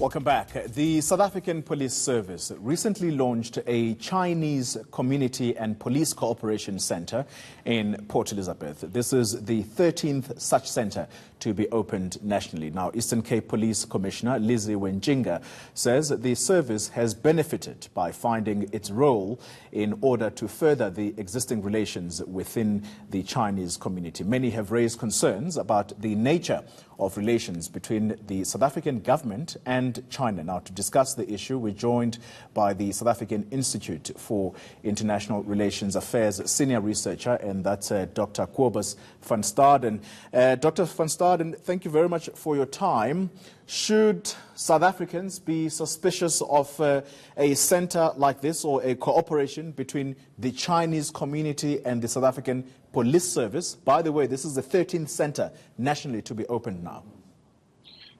Welcome back. The South African Police Service recently launched a Chinese Community and Police Cooperation Centre in Port Elizabeth. This is the 13th such centre to be opened nationally. Now, Eastern Cape Police Commissioner Lizzie Wenjinga says the service has benefited by finding its role in order to further the existing relations within the Chinese community. Many have raised concerns about the nature of relations between the South African government and China. Now, to discuss the issue, we're joined by the South African Institute for International Relations Affairs senior researcher, and that's Dr. Cobus van Staden. Dr. van Staden, thank you very much for your time. Should South Africans be suspicious of a center like this or a cooperation between the Chinese community and the South African Police Service? By the way, this is the 13th center nationally to be opened now.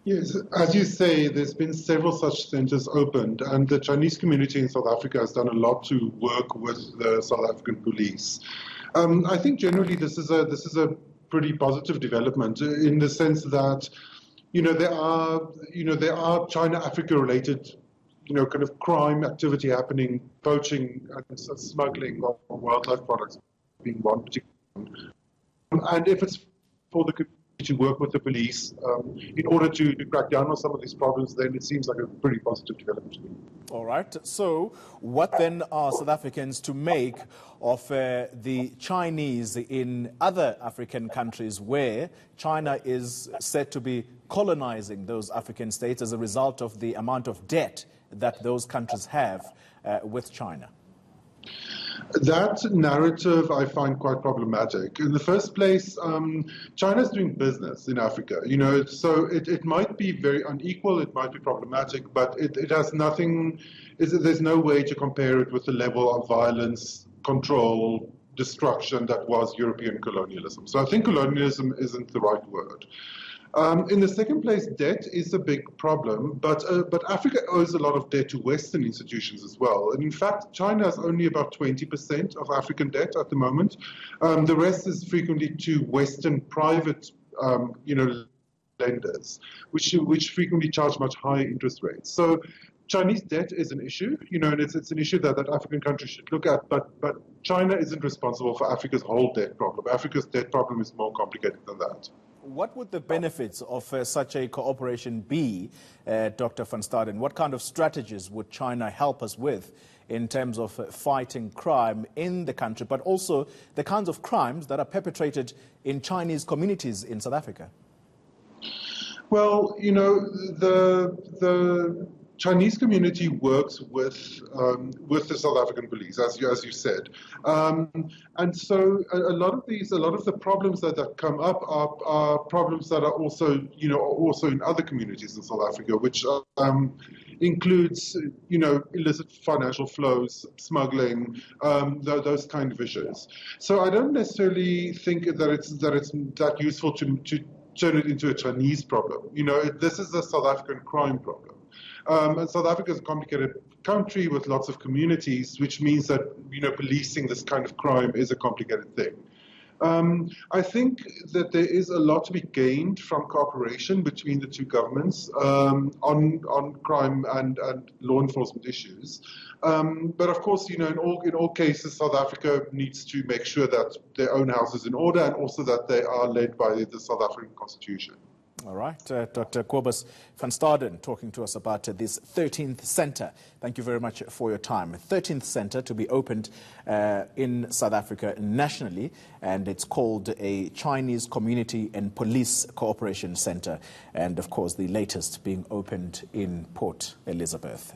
Yes, as you say, there's been several such centers opened, and the Chinese community in South Africa has done a lot to work with the South African police. I think generally this is a pretty positive development in the sense that there are China-Africa related kind of crime activity happening, poaching and smuggling of wildlife products being one particular one. And if it's for the community to work with the police in order to crack down on some of these problems, then it seems like a pretty positive development to me. All right. So what then are South Africans to make of the Chinese in other African countries where China is said to be colonizing those African states as a result of the amount of debt that those countries have with China? That narrative I find quite problematic. In the first place, China is doing business in Africa, so it might be very unequal, it might be problematic, but it has nothing, there's no way to compare it with the level of violence, control, destruction that was European colonialism. So I think colonialism isn't the right word. In the second place, debt is a big problem, but Africa owes a lot of debt to Western institutions as well. And in fact, China has only about 20% of African debt at the moment. The rest is frequently to Western private, lenders, which frequently charge much higher interest rates. So Chinese debt is an issue, and it's an issue that African countries should look at, but China isn't responsible for Africa's whole debt problem. Africa's debt problem is more complicated than that. What would the benefits of such a cooperation be, Dr. van Staden? What kind of strategies would China help us with in terms of fighting crime in the country, but also the kinds of crimes that are perpetrated in Chinese communities in South Africa? Well, the Chinese community works with the South African police, as you said, and so a lot of the problems that come up are problems that are also in other communities in South Africa, which includes illicit financial flows, smuggling, those kind of issues. So I don't necessarily think that it's that useful to turn it into a Chinese problem. This is a South African crime problem. And South Africa is a complicated country with lots of communities, which means that policing this kind of crime is a complicated thing. I think that there is a lot to be gained from cooperation between the two governments on crime and law enforcement issues. But of course, in all cases, South Africa needs to make sure that their own house is in order and also that they are led by the South African Constitution. All right, Dr. Cobus van Staden talking to us about this 13th centre. Thank you very much for your time. 13th centre to be opened in South Africa nationally, and it's called a Chinese Community and Police Cooperation Centre, and of course the latest being opened in Port Elizabeth.